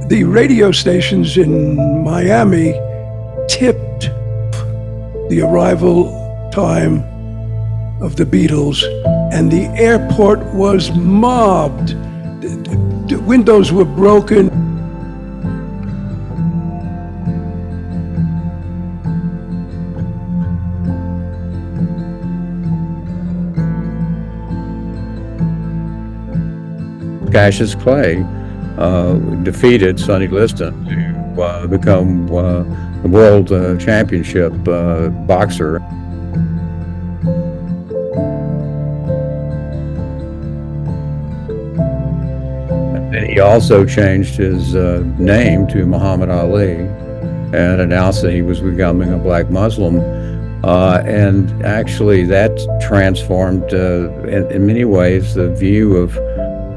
The radio stations in Miami tipped the arrival time of the Beatles, and the airport was mobbed. The windows were broken. Cassius Clay defeated Sonny Liston to become the world championship boxer. And he also changed his name to Muhammad Ali and announced that he was becoming a black Muslim. And actually that transformed, in many ways, the view of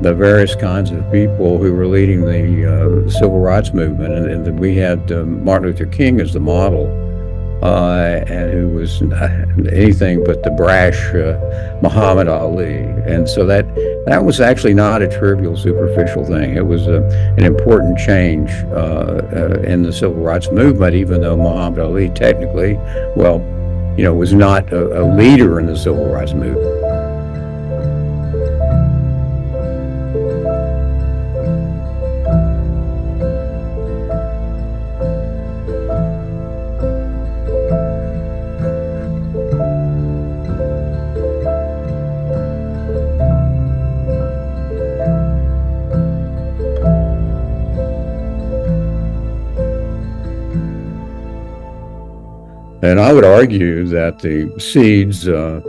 the various kinds of people who were leading the civil rights movement, and we had Martin Luther King as the model, and who was anything but the brash Muhammad Ali. And so that was actually not a trivial, superficial thing. It was an important change in the civil rights movement, even though Muhammad Ali technically, was not a leader in the civil rights movement. And I would argue that the seeds of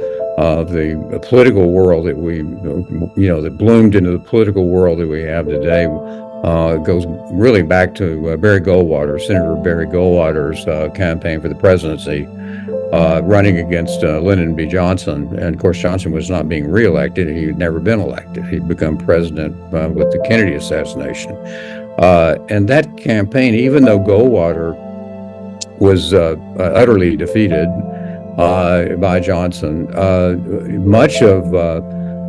the political world that that bloomed into the political world that we have today goes really back to Barry Goldwater, Senator Barry Goldwater's campaign for the presidency, running against Lyndon B. Johnson. And of course, Johnson was not being reelected. He had never been elected. He'd become president with the Kennedy assassination. And that campaign, even though Goldwater was utterly defeated by Johnson, much of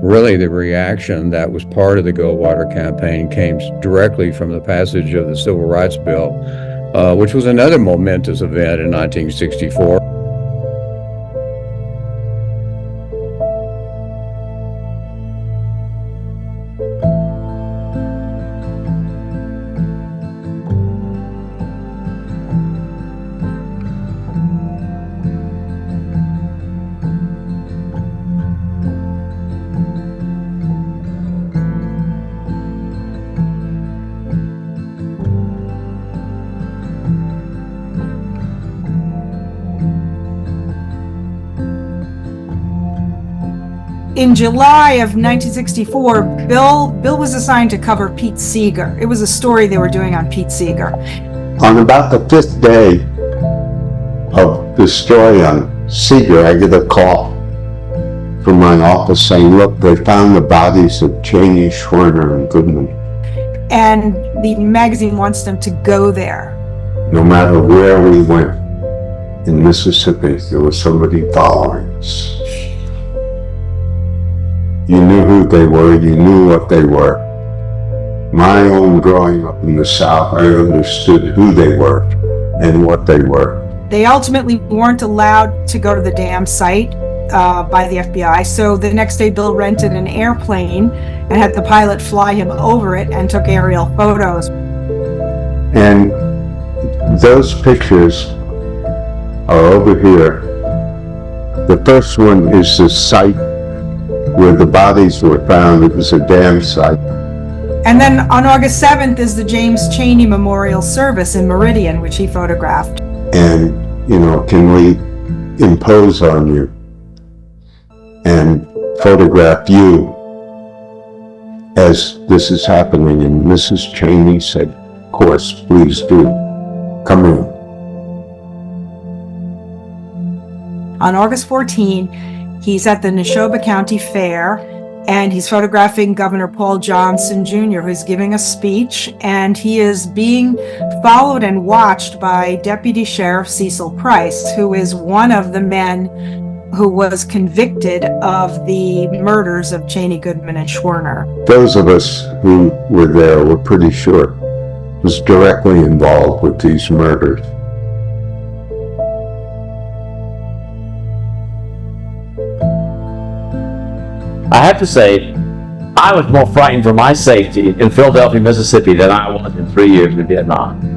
really the reaction that was part of the Goldwater campaign came directly from the passage of the Civil Rights Bill, which was another momentous event in 1964. In July of 1964, Bill was assigned to cover Pete Seeger. It was a story they were doing on Pete Seeger. On about the 5th day of the story on Seeger, I get a call from my office saying, look, they found the bodies of Cheney, Schwerner, and Goodman. And the magazine wants them to go there. No matter where we went in Mississippi, there was somebody following us. You knew who they were, you knew what they were. My own growing up in the South, I understood who they were and what they were. They ultimately weren't allowed to go to the damn site by the FBI, so the next day Bill rented an airplane and had the pilot fly him over it and took aerial photos. And those pictures are over here. The first one is the site where the bodies were found. It was a dam site. And then on August 7th is the James Chaney Memorial Service in Meridian, which he photographed. And, can we impose on you and photograph you as this is happening? And Mrs. Chaney said, of course, please do. Come in. On August 14, he's at the Neshoba County Fair, and he's photographing Governor Paul Johnson Jr., who's giving a speech, and he is being followed and watched by Deputy Sheriff Cecil Price, who is one of the men who was convicted of the murders of Cheney, Goodman, and Schwerner. Those of us who were there were pretty sure he was directly involved with these murders. I have to say, I was more frightened for my safety in Philadelphia, Mississippi than I was in 3 years in Vietnam.